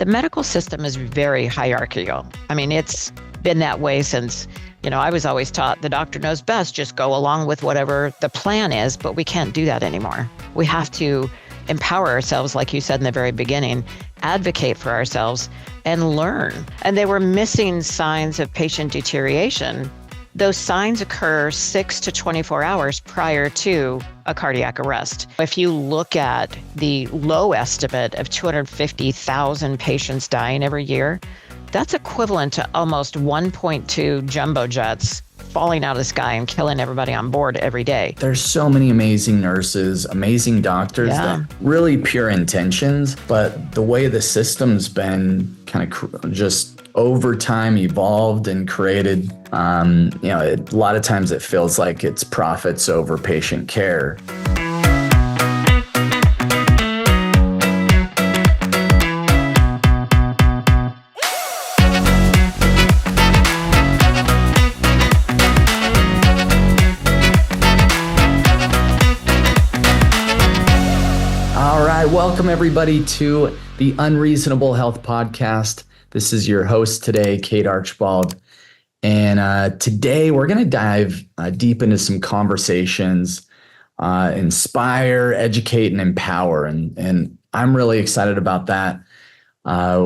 The medical system is very hierarchical. I mean, it's been that way since, I was always taught the doctor knows best, just go along with whatever the plan is, but we can't do that anymore. We have to empower ourselves, like you said in the very beginning, advocate for ourselves and learn. And they were missing signs of patient deterioration. Those signs occur 6 to 24 hours prior to a cardiac arrest. If you look at the low estimate of 250,000 patients dying every year, that's equivalent to almost 1.2 jumbo jets falling out of the sky and killing everybody on board every day. There's so many amazing nurses, amazing doctors, that really pure intentions, but the way the system's been kind of just over time evolved and created, a lot of times it feels like it's profits over patient care. Welcome everybody to the Unreasonable Health Podcast. This is your host today, Kate Archibald. And today we're going to dive deep into some conversations, inspire, educate, and empower. And I'm really excited about that.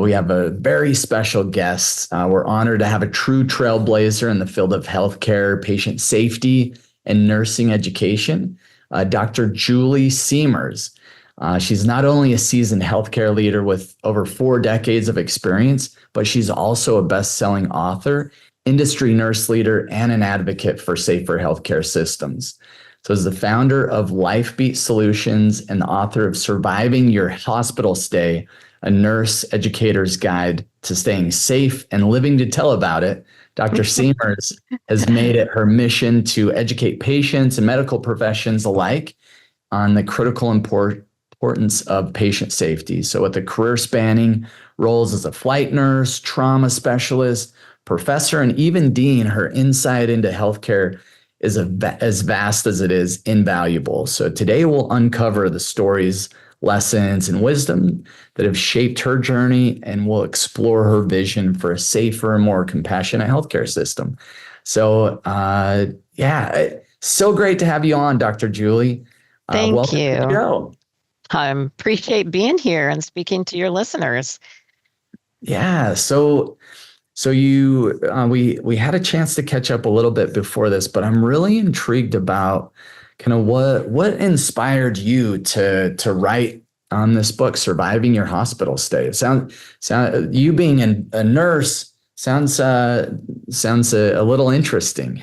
We have a very special guest. We're honored to have a true trailblazer in the field of healthcare, patient safety, and nursing education, Dr. Julie Siemers. She's not only a seasoned healthcare leader with over 4 decades of experience, but she's also a best-selling author, industry nurse leader, and an advocate for safer healthcare systems. So as the founder of LifeBeat Solutions and the author of Surviving Your Hospital Stay, a Nurse Educator's Guide to Staying Safe and Living to Tell About It, Dr. Siemers has made it her mission to educate patients and medical professions alike on the critical importance of patient safety. So with a career spanning roles as a flight nurse, trauma specialist, professor, and even dean, her insight into healthcare is as vast as it is invaluable. So today we'll uncover the stories, lessons, and wisdom that have shaped her journey, and we'll explore her vision for a safer and more compassionate healthcare system. So so great to have you on, Dr. Julie. Thank welcome you. To the show. I appreciate being here and speaking to your listeners. Yeah. So you, we had a chance to catch up a little bit before this, but I'm really intrigued about kind of what inspired you to write on this book, Surviving Your Hospital Stay. Sound you being a nurse sounds a little interesting,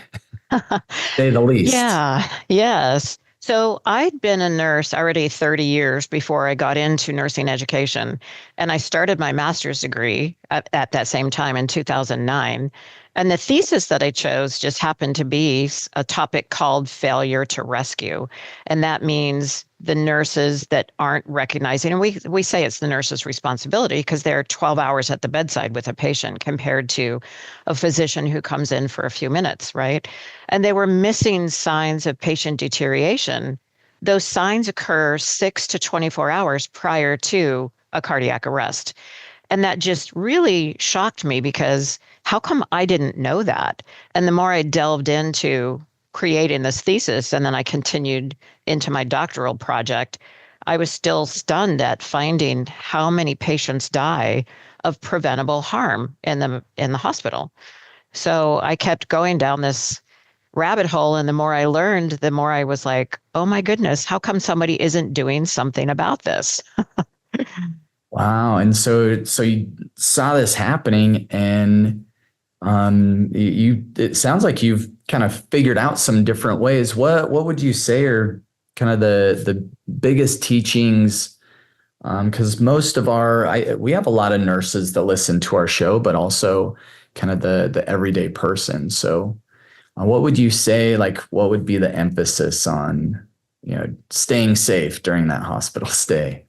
to say the least. Yeah. Yes. So I'd been a nurse already 30 years before I got into nursing education, and I started my master's degree at that same time in 2009. And the thesis that I chose just happened to be a topic called failure to rescue. And that means the nurses that aren't recognizing, and we say it's the nurse's responsibility because they're 12 hours at the bedside with a patient compared to a physician who comes in for a few minutes, right? And they were missing signs of patient deterioration. Those signs occur 6 to 24 hours prior to a cardiac arrest. And that just really shocked me because how come I didn't know that? And the more I delved into creating this thesis, and then I continued into my doctoral project, I was still stunned at finding how many patients die of preventable harm in the hospital. So I kept going down this rabbit hole, and the more I learned, the more I was like, oh my goodness, how come somebody isn't doing something about this? Wow. And so you saw this happening, and it sounds like you've kind of figured out some different ways. What would you say are kind of the biggest teachings? Because most of we have a lot of nurses that listen to our show, but also kind of the everyday person. So what would you say, like, what would be the emphasis on, staying safe during that hospital stay?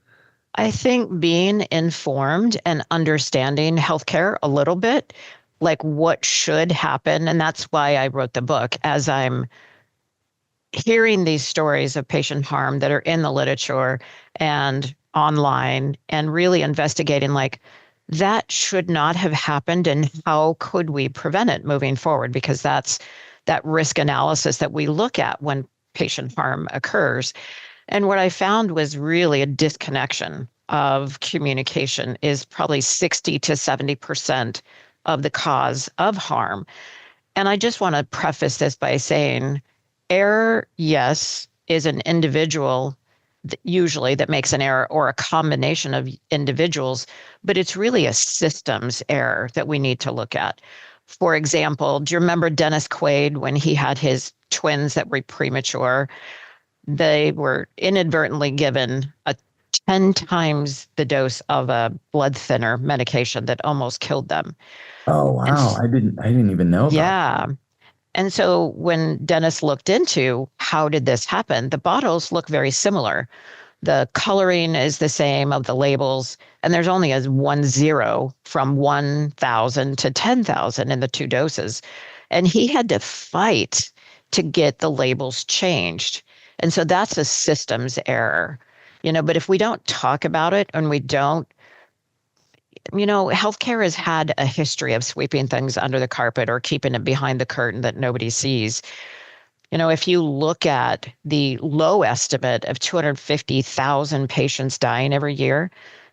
I think being informed and understanding healthcare a little bit, like what should happen. And that's why I wrote the book, as I'm hearing these stories of patient harm that are in the literature and online, and really investigating, like, that should not have happened, and how could we prevent it moving forward? Because that's that risk analysis that we look at when patient harm occurs. And what I found was really a disconnection of communication is probably 60 to 70% of the cause of harm. And I just want to preface this by saying error, yes, is an individual usually that makes an error, or a combination of individuals, but it's really a systems error that we need to look at. For example, do you remember Dennis Quaid when he had his twins that were premature? They were inadvertently given a 10 times the dose of a blood thinner medication that almost killed them. Oh And wow, I didn't even know about that. yeah. And so when Dennis looked into how did this happen, the bottles look very similar. The coloring is the same of the labels, and there's only a 1 0 from 1,000 to 10,000 in the two doses. And he had to fight to get the labels changed. And so that's a systems error, but if we don't talk about it and we don't, healthcare has had a history of sweeping things under the carpet or keeping it behind the curtain that nobody sees. If you look at the low estimate of 250,000 patients dying every year,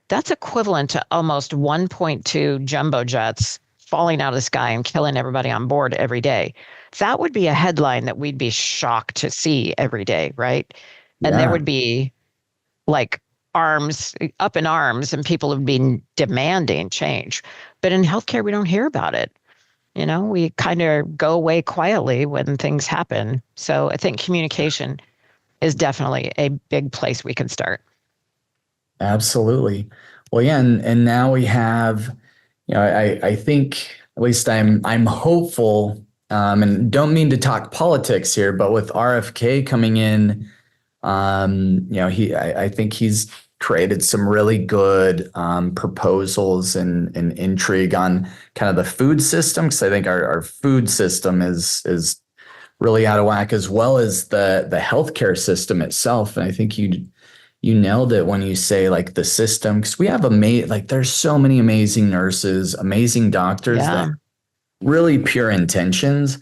that's equivalent to almost 1.2 jumbo jets falling out of the sky and killing everybody on board every day. That would be a headline that we'd be shocked to see every day, right? And there Yeah, would be like arms up in arms, and people would be demanding change. But in healthcare, we don't hear about it. We kind of go away quietly when things happen. So I think communication is definitely a big place we can start. absolutely. Well, yeah, and now we have, I think at least I'm hopeful, and don't mean to talk politics here, but with RFK coming in, I think he's created some really good proposals and intrigue on kind of the food system, because I think our food system is really out of whack, as well as the healthcare system itself. And I think you nailed it when you say like the system, because we have there's so many amazing nurses, amazing doctors that Yeah, really pure intentions,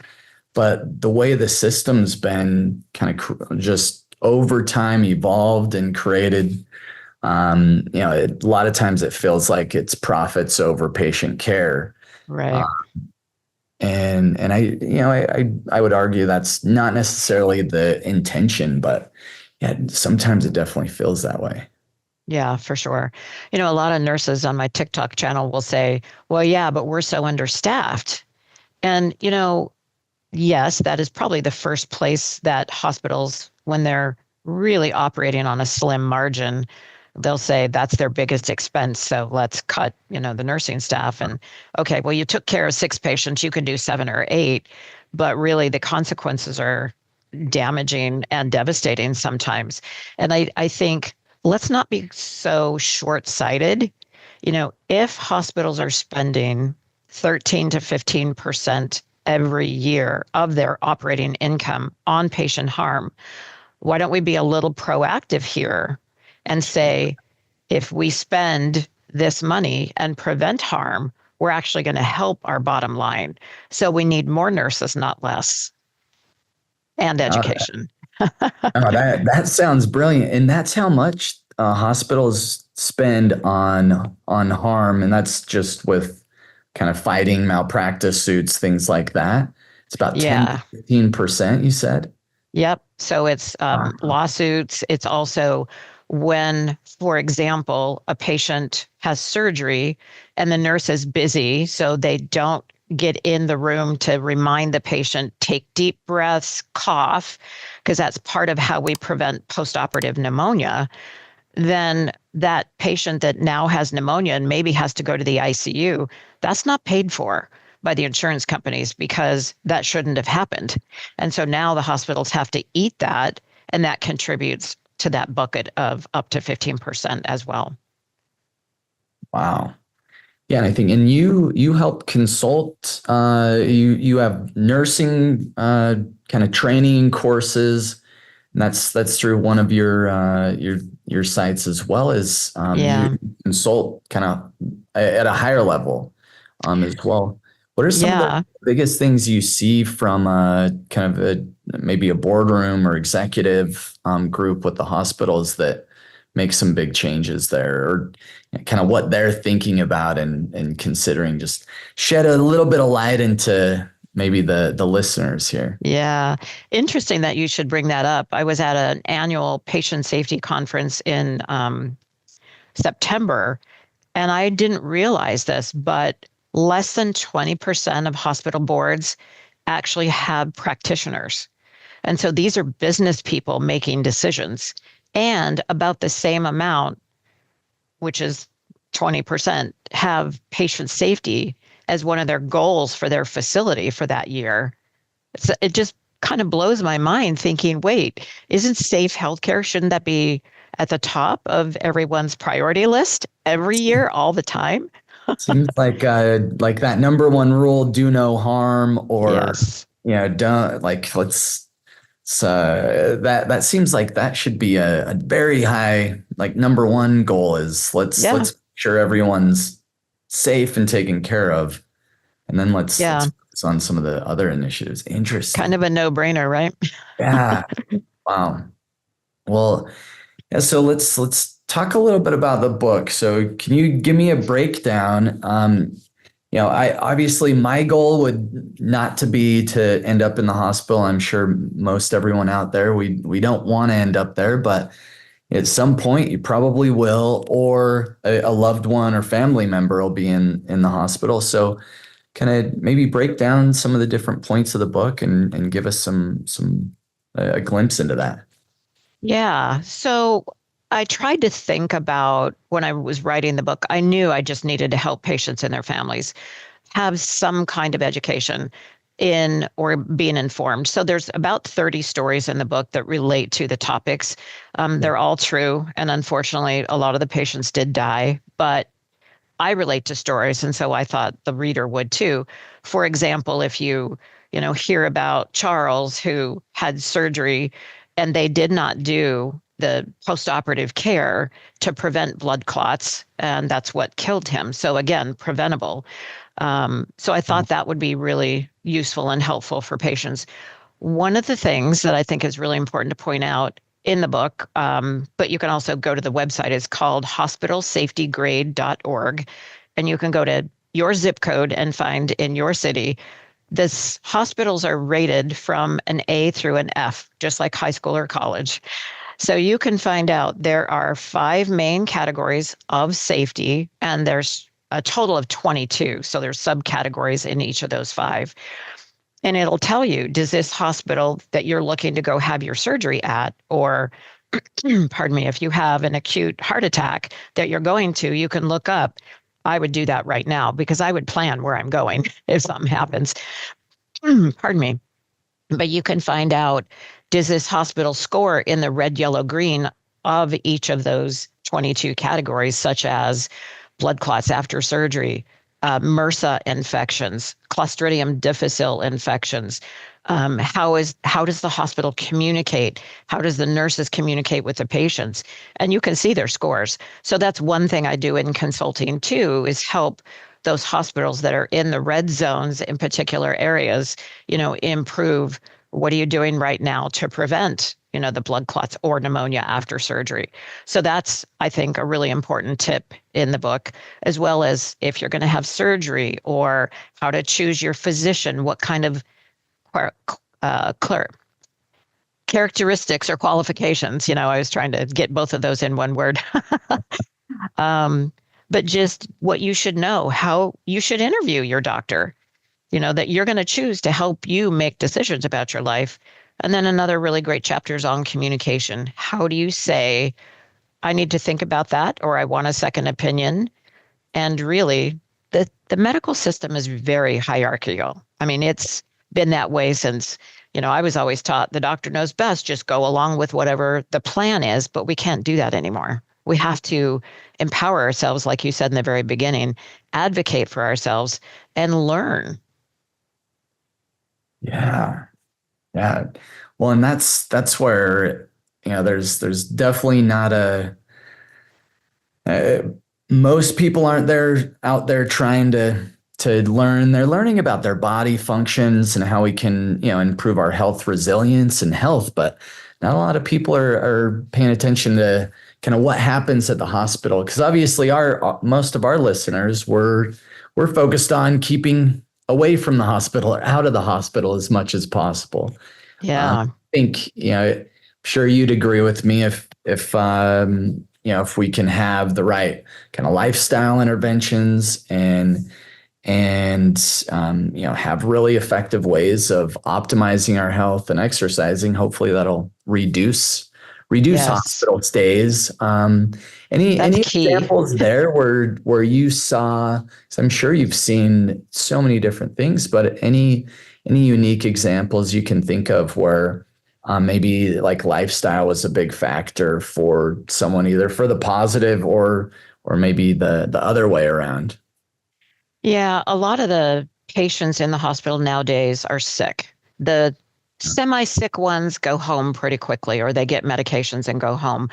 but the way the system's been kind of just over time evolved and created, a lot of times it feels like it's profits over patient care. Uh, right. and I would argue that's not necessarily the intention, but yeah, sometimes it definitely feels that way. Yeah, for sure. A lot of nurses on my TikTok channel will say, well, yeah, but we're so understaffed. And, yes, that is probably the first place that hospitals, when they're really operating on a slim margin, they'll say that's their biggest expense. So let's cut, the nursing staff. And okay, well, you took care of 6 patients, you can do 7 or 8, but really the consequences are damaging and devastating sometimes. And I think let's not be so short sighted. If hospitals are spending 13 to 15% every year of their operating income on patient harm, why don't we be a little proactive here and say, if we spend this money and prevent harm, we're actually going to help our bottom line. So we need more nurses, not less, and Uh, education. oh, that sounds brilliant, and that's how much hospitals spend on harm, and that's just with kind of fighting malpractice suits, things like that. It's about 10 to Yeah. 15%, you said. Yep. So it's Wow. lawsuits. It's also when, for example, a patient has surgery and the nurse is busy, so they don't get in the room to remind the patient, take deep breaths, cough, because that's part of how we prevent postoperative pneumonia. Then that patient that now has pneumonia and maybe has to go to the ICU, that's not paid for by the insurance companies because that shouldn't have happened. And so now the hospitals have to eat that, and that contributes to that bucket of up to 15% as well. Wow. Yeah, and I think, and you help consult. You have nursing kind of training courses. And that's through one of your sites as well as you Yeah. consult kind of at a higher level as well. What are some of the Yeah. biggest things you see from kind of maybe a boardroom or executive group with the hospitals that make some big changes there, or kind of what they're thinking about and considering? Just shed a little bit of light into maybe the listeners here. Yeah. Interesting that you should bring that up. I was at an annual patient safety conference in September, and I didn't realize this, but less than 20% of hospital boards actually have practitioners. And so these are business people making decisions. And about the same amount, which is 20%, have patient safety as one of their goals for their facility for that year. So it just kind of blows my mind thinking, wait, isn't safe healthcare, shouldn't that be at the top of everyone's priority list every year, all the time? Seems like that number one rule, do no harm, or Yes. don't like that seems like that should be a very high, like, number one goal is Yeah. let's make sure everyone's safe and taken care of. And then let's Yeah. focus on some of the other initiatives. Kind Interesting. of a no-brainer, right? Yeah. Wow. Well, yeah, so let's talk a little bit about the book. So can you give me a breakdown? I obviously my goal would not to be to end up in the hospital. I'm sure most everyone out there, we don't want to end up there, but at some point you probably will, or a loved one or family member will be in the hospital. So kind of maybe break down some of the different points of the book and give us some a glimpse into that. Yeah. So I tried to think about when I was writing the book, I knew I just needed to help patients and their families have some kind of education in or being informed. So there's about 30 stories in the book that relate to the topics. They're all true. And unfortunately, a lot of the patients did die, but I relate to stories. And so I thought the reader would too. For example, if you hear about Charles who had surgery and they did not do the postoperative care to prevent blood clots, and that's what killed him. So again, preventable. So I thought that would be really useful and helpful for patients. One of the things that I think is really important to point out in the book, but you can also go to the website, is called hospitalsafetygrade.org. And you can go to your zip code and find in your city, this hospitals are rated from an A through an F, just like high school or college. So you can find out there are 5 main categories of safety, and there's a total of 22. So there's subcategories in each of those 5. And it'll tell you, does this hospital that you're looking to go have your surgery at, or pardon me, if you have an acute heart attack that you're going to, you can look up. I would do that right now because I would plan where I'm going if something happens. Pardon me. But you can find out, does this hospital score in the red, yellow, green of each of those 22 categories, such as blood clots after surgery, MRSA infections, Clostridium difficile infections. How does the hospital communicate? How does the nurses communicate with the patients? And you can see their scores. So that's one thing I do in consulting too, is help those hospitals that are in the red zones in particular areas, improve. What are you doing right now to prevent, the blood clots or pneumonia after surgery? So that's, I think, a really important tip in the book, as well as if you're going to have surgery or how to choose your physician, what kind of uh, characteristics or qualifications. I was trying to get both of those in one word. um, but just what you should know, how you should interview your doctor, that you're going to choose to help you make decisions about your life. And then another really great chapter is on communication. How do you say, I need to think about that, or I want a second opinion? And really, the medical system is very hierarchical. I mean, it's been that way since, I was always taught the doctor knows best, just go along with whatever the plan is, but we can't do that anymore. We have to empower ourselves, like you said in the very beginning, advocate for ourselves and learn. Yeah. Yeah. Well, and that's where, there's definitely not uh, most people aren't there out there trying to learn. They're learning about their body functions and how we can, improve our health resilience and health, but not a lot of people are paying attention to kind of what happens at the hospital. Because obviously our most of our listeners we're focused on keeping away from the hospital or out of the hospital as much as possible. Yeah. I think, I'm sure you'd agree with me if we can have the right kind of lifestyle interventions and have really effective ways of optimizing our health and exercising. Hopefully, that'll reduce Yes. hospital stays. That's Any key. examples there where you saw? 'Cause I'm sure you've seen so many different things, but any unique examples you can think of where maybe like lifestyle was a big factor for someone, either for the positive or maybe the other way around. Yeah, a lot of the patients in the hospital nowadays are sick. The semi-sick ones go home pretty quickly, or they get medications and go home.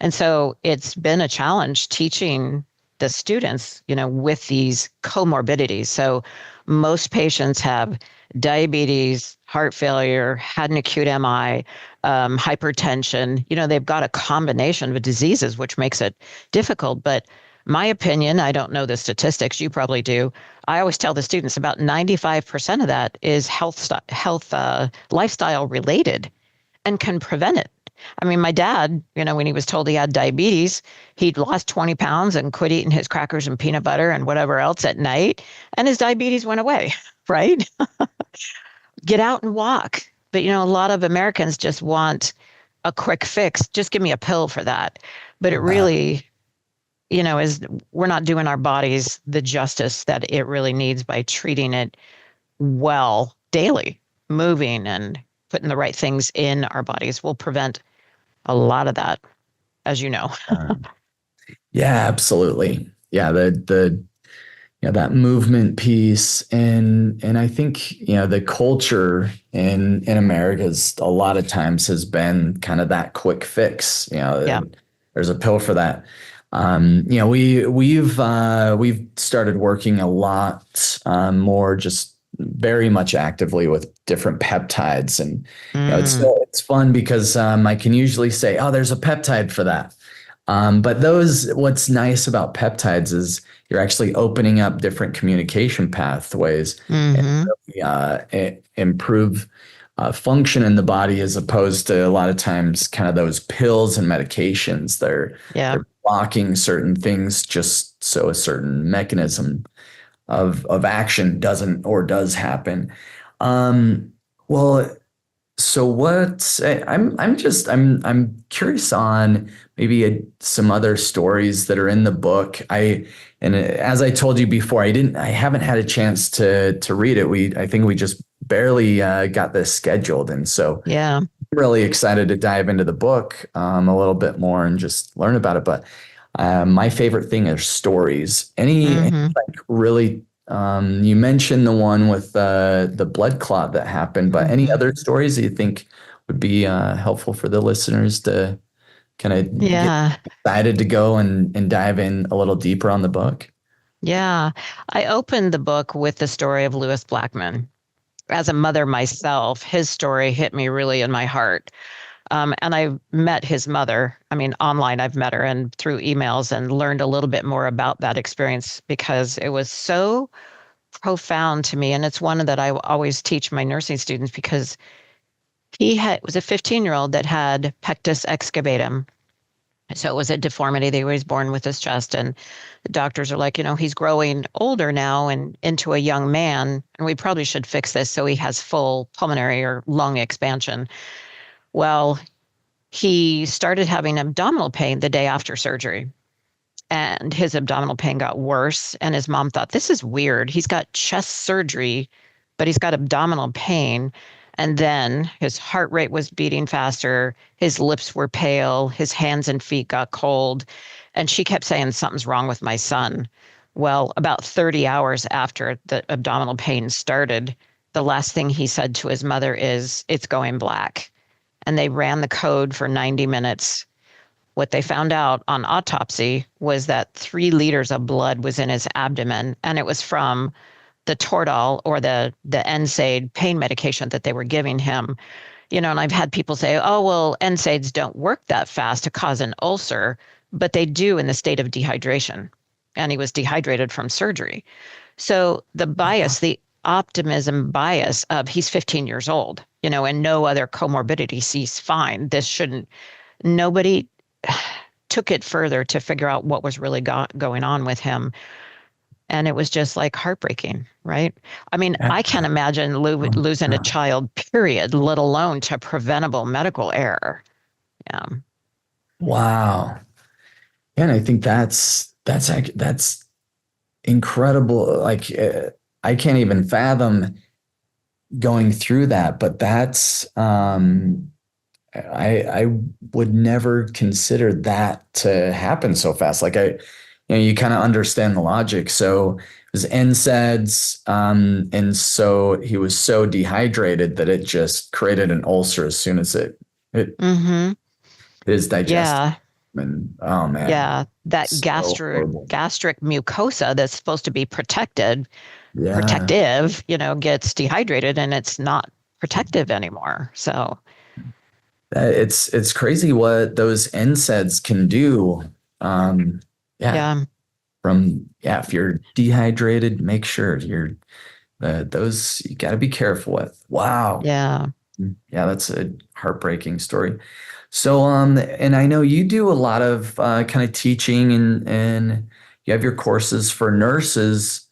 And so it's been a challenge teaching the students, with these comorbidities. So most patients have diabetes, heart failure, had an acute MI, hypertension. They've got a combination of diseases, which makes it difficult. But my opinion, I don't know the statistics, you probably do. I always tell the students about 95% of that is lifestyle related and can prevent it. I mean, my dad, when he was told he had diabetes, he'd lost 20 pounds and quit eating his crackers and peanut butter and whatever else at night, and his diabetes went away, right? Get out and walk. But, a lot of Americans just want a quick fix. Just give me a pill for that. But it really, is we're not doing our bodies the justice that it really needs by treating it well daily. Moving and putting the right things in our bodies will prevent a lot of that, as you know. Yeah, absolutely. Yeah, the that movement piece, and I think the culture in America is a lot of times has been kind of that quick fix. Yeah. There's a pill for that. We've started working a lot more, just very much actively with different peptides, and Mm, it's fun because I can usually say, oh, there's a peptide for that. But what's nice about peptides is you're actually opening up different communication pathways and hmm. really, improve function in the body, as opposed to a lot of times kind of those pills and medications. Yeah. They're blocking certain things just so a certain mechanism of action doesn't or does happen. Well, so I'm curious on maybe some other stories that are in the book. And as I told you before, I haven't had a chance to read it. I think we just barely got this scheduled, and so Yeah. I'm really excited to dive into the book a little bit more and just learn about it. But my favorite thing are stories. Any Hmm. like really, you mentioned the one with the blood clot that happened, but any Hmm. other stories that you think would be helpful for the listeners to kind of get Yeah. excited to go and dive in a little deeper on the book? Yeah. I opened the book with the story of Lewis Blackman. As a mother myself, his story hit me really in my heart. And I met his mother. I mean, online, I've met her and through emails and learned a little bit more about that experience because it was so profound to me. And it's one that I always teach my nursing students because was a 15-year-old that had pectus excavatum. So it was a deformity. They was born with his chest. And the doctors are like, he's growing older now and into a young man. And we probably should fix this so he has full pulmonary or lung expansion. Well, he started having abdominal pain the day after surgery. And his abdominal pain got worse. And his mom thought, this is weird. He's got chest surgery, but he's got abdominal pain. And then his heart rate was beating faster. His lips were pale. His hands and feet got cold. And she kept saying, something's wrong with my son. Well, about 30 hours after the abdominal pain started, the last thing he said to his mother is, it's going black. and they ran the code for 90 minutes. What they found out on autopsy was that 3 liters of blood was in his abdomen, and it was from the Toradol, or the NSAID pain medication that they were giving him. And I've had people say, oh, well, NSAIDs don't work that fast to cause an ulcer, but they do in the state of dehydration. And he was dehydrated from surgery. So the bias, the optimism bias of he's 15 years old, and no other comorbidities, he's fine. This shouldn't, nobody took it further to figure out what was really going on with him. And it was just like heartbreaking, right? I mean, Yeah. I can't imagine losing a child, period, let alone to preventable medical error. Yeah. Wow. And I think that's incredible. Like I can't even fathom going through that, but that's I would never consider that to happen so fast. Like you kind of understand the logic. So it was NSAIDs, and so he was so dehydrated that it just created an ulcer as soon as it Mm-hmm. is digested. Yeah. And oh man, Yeah. That so horrible. gastric mucosa that's supposed to be Yeah. protective, gets dehydrated and it's not protective anymore. So, It's crazy what those NSAIDs can do. Yeah, yeah. if you're dehydrated, make sure those you got to be careful with. Wow. Yeah. Yeah, that's a heartbreaking story. So, and I know you do a lot of kind of teaching, and you have your courses for nurses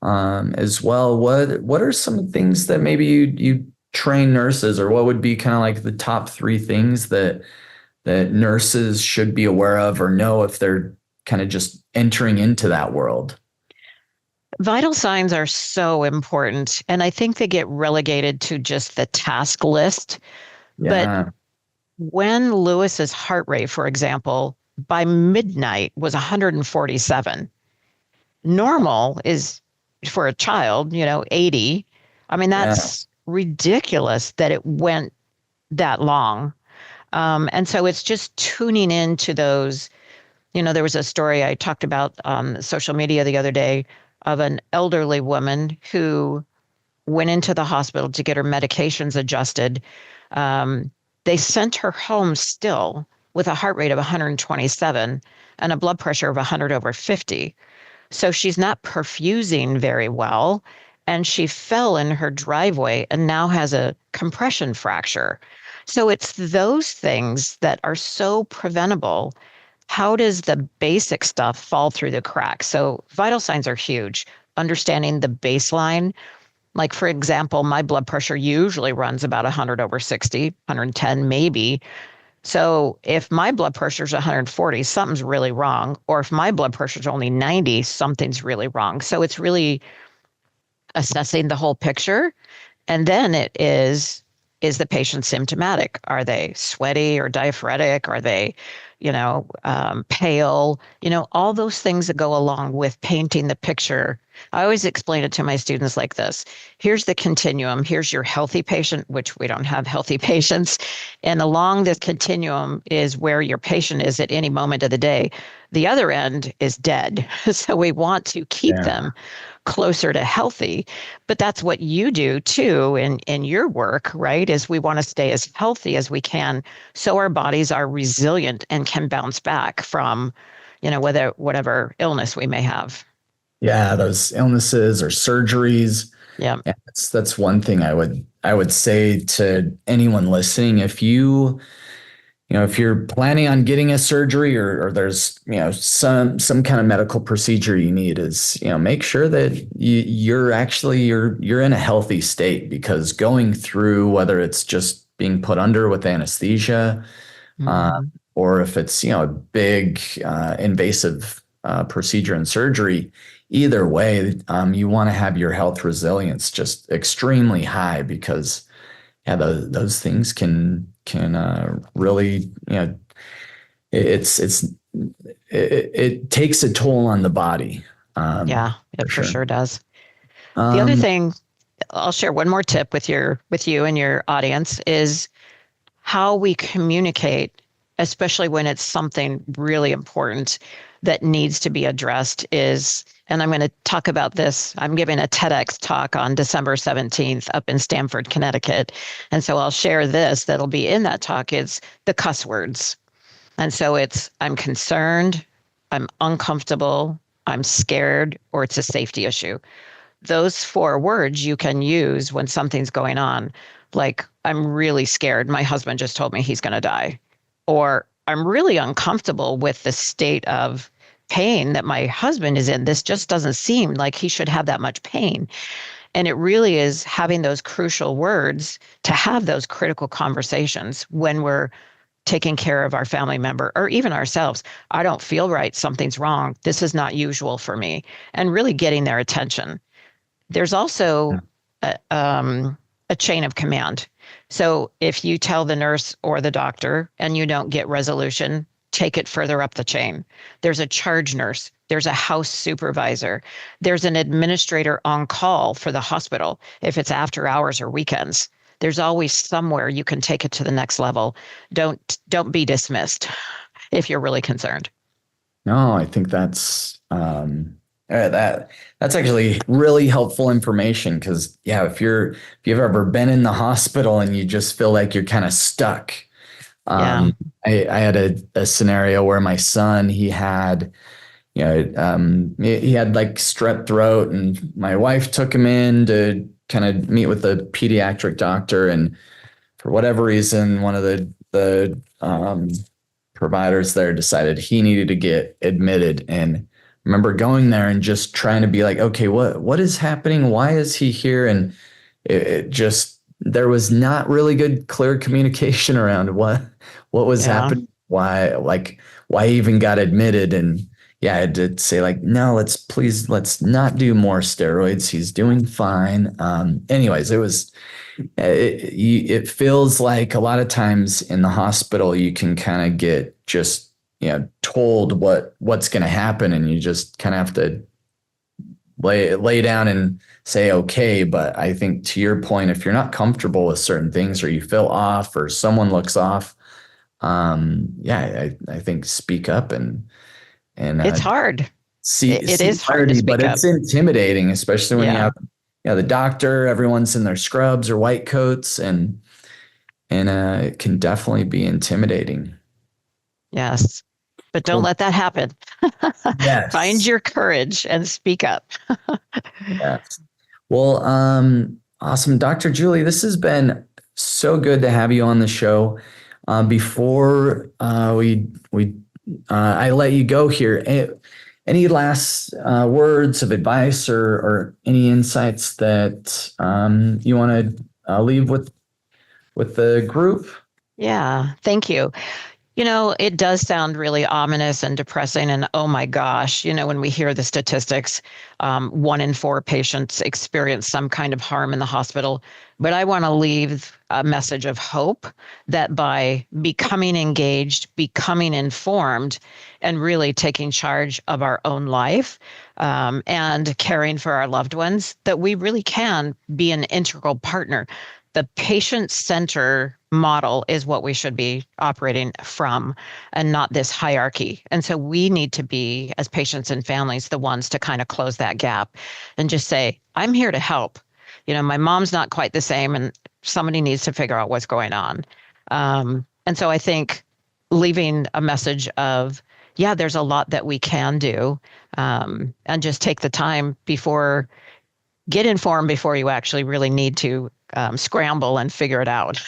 as well. What are some things that maybe you train nurses, or what would be kind of like the top 3 things that nurses should be aware of or know if they're kind of just entering into that world? Vital signs are so important. And I think they get relegated to just the task list. But Yeah, when Lewis's heart rate, for example, by midnight was 147, normal is for a child, 80. I mean, yeah, that's ridiculous that it went that long. And so it's just tuning into those. There was a story I talked about on social media the other day of an elderly woman who went into the hospital to get her medications adjusted. Um, they sent her home still with a heart rate of 127 and a blood pressure of 100 over 50. So she's not perfusing very well. And she fell in her driveway and now has a compression fracture. So it's those things that are so preventable. How does the basic stuff fall through the cracks? So vital signs are huge. Understanding the baseline. Like, for example, my blood pressure usually runs about 100 over 60, 110 maybe. So if my blood pressure is 140, something's really wrong. Or if my blood pressure is only 90, something's really wrong. So it's really assessing the whole picture. And then is the patient symptomatic? Are they sweaty or diaphoretic? Are they, pale? All those things that go along with painting the picture. I always explain it to my students like this. Here's the continuum. Here's your healthy patient, which we don't have healthy patients. And along this continuum is where your patient is at any moment of the day. The other end is dead. So we want to keep yeah, them closer to healthy. But that's what you do too in your work, right? Is we want to stay as healthy as we can so our bodies are resilient and can bounce back from, whatever illness we may have. yeah. Those illnesses or surgeries. Yeah. Yeah, that's one thing I would say to anyone listening. If you're planning on getting a surgery, or there's some kind of medical procedure you need, is make sure that you're in a healthy state, because going through, whether it's just being put under with anesthesia, uh, Mm-hmm. or if it's a big invasive procedure and surgery, either way, you want to have your health resilience just extremely high, because yeah, those things can really, it's it takes a toll on the body. Yeah, For it for sure. sure does. The other Um, thing, I'll share one more tip with you and your audience is how we communicate, especially when it's something really important that needs to be addressed, is, and I'm going to talk about this. I'm giving a TEDx talk on December 17th up in Stamford, Connecticut. And so I'll share this that'll be in that talk. It's the cuss words. And so it's, I'm concerned, I'm uncomfortable, I'm scared, or it's a safety issue. Those four words you can use when something's going on. Like, I'm really scared. My husband just told me he's going to die. Or I'm really uncomfortable with the state of pain that my husband is in. This just doesn't seem like he should have that much pain. And it really is having those crucial words to have those critical conversations when we're taking care of our family member or even ourselves. I don't feel right. Something's wrong. This is not usual for me. And really getting their attention. There's also a chain of command. So if you tell the nurse or the doctor and you don't get resolution, take it further up the chain. There's a charge nurse. There's a house supervisor. There's an administrator on call for the hospital if it's after hours or weekends. There's always somewhere you can take it to the next level. Don't be dismissed if you're really concerned. No, I think that's actually really helpful information because yeah, if you've ever been in the hospital and you just feel like you're kind of stuck. Yeah. I had a scenario where my son, he had like strep throat, and my wife took him in to kind of meet with a pediatric doctor, and for whatever reason, one of the providers there decided he needed to get admitted. And I remember going there and just trying to be like, okay, what is happening? Why is he here? And it just, there was not really good, clear communication around what was Yeah. happening, why he even got admitted. And yeah, I did say like, no, let's not do more steroids. He's doing fine. Anyways, it feels like a lot of times in the hospital, you can kind of get just, told what's going to happen. And you just kind of have to lay down and say, okay. But I think to your point, if you're not comfortable with certain things or you feel off or someone looks off, I think speak up and It's hard. It see is hard to clarity, but speak up. it's intimidating, especially when you Yeah. have the doctor, everyone's in their scrubs or white coats, and it can definitely be intimidating. Yes. But don't Cool. let that happen. Find Yes. your courage and speak up. Yes. Well, awesome. Dr. Julie, this has been so good to have you on the show. Before I let you go here, any last words of advice or any insights that you want to leave with the group? Yeah. Thank you. It does sound really ominous and depressing. And oh my gosh, when we hear the statistics, 1 in 4 patients experience some kind of harm in the hospital. But I want to leave a message of hope that by becoming engaged, becoming informed, and really taking charge of our own life and caring for our loved ones, that we really can be an integral partner. The patient center model is what we should be operating from and not this hierarchy. And so we need to be, as patients and families, the ones to kind of close that gap and just say, I'm here to help. My mom's not quite the same and somebody needs to figure out what's going on. And so I think leaving a message of, yeah, there's a lot that we can do, and just take the time get informed before you actually really need to scramble and figure it out.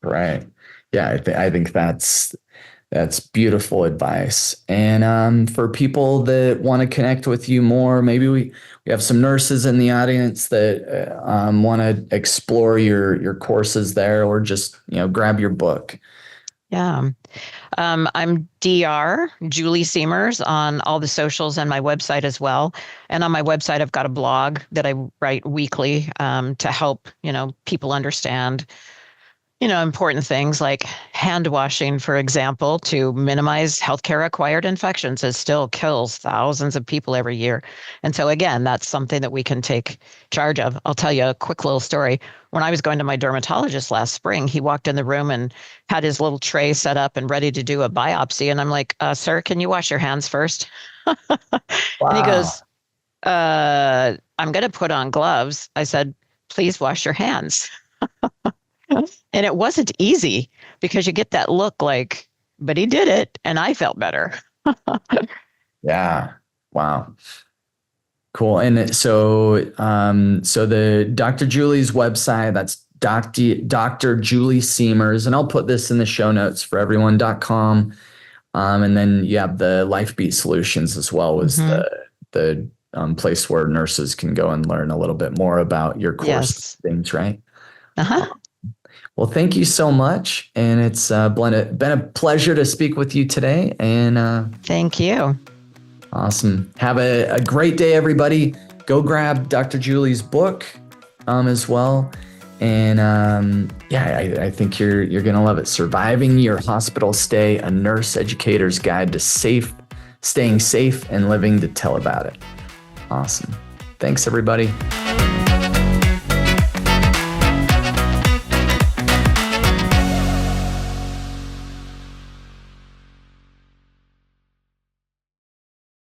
Right. Yeah, I think that's beautiful advice. And for people that want to connect with you more, maybe we have some nurses in the audience that want to explore your courses there, or just grab your book. Yeah. I'm Dr. Julie Siemers on all the socials and my website as well. And on my website, I've got a blog that I write weekly to help people understand important things like hand washing, for example, to minimize healthcare acquired infections. It still kills thousands of people every year. And so, again, that's something that we can take charge of. I'll tell you a quick little story. When I was going to my dermatologist last spring, he walked in the room and had his little tray set up and ready to do a biopsy. And I'm like, sir, can you wash your hands first? And he Wow. goes, I'm going to put on gloves. I said, please wash your hands. And it wasn't easy because you get that look like, but he did it and I felt better. Yeah. Wow. Cool. And so the Dr. Julie's website, that's Dr. Julie Siemers, and I'll put this in the show notes for everyone.com. And then you have the LifeBeat Solutions as well as the place where nurses can go and learn a little bit more about your course things, right? Uh-huh. Well, thank you so much. And it's been a pleasure to speak with you today. And thank you. Awesome. Have a great day, everybody. Go grab Dr. Julie's book as well. And I think you're going to love it. Surviving Your Hospital Stay, a Nurse Educator's Guide to Staying Safe and Living to Tell About It. Awesome. Thanks, everybody.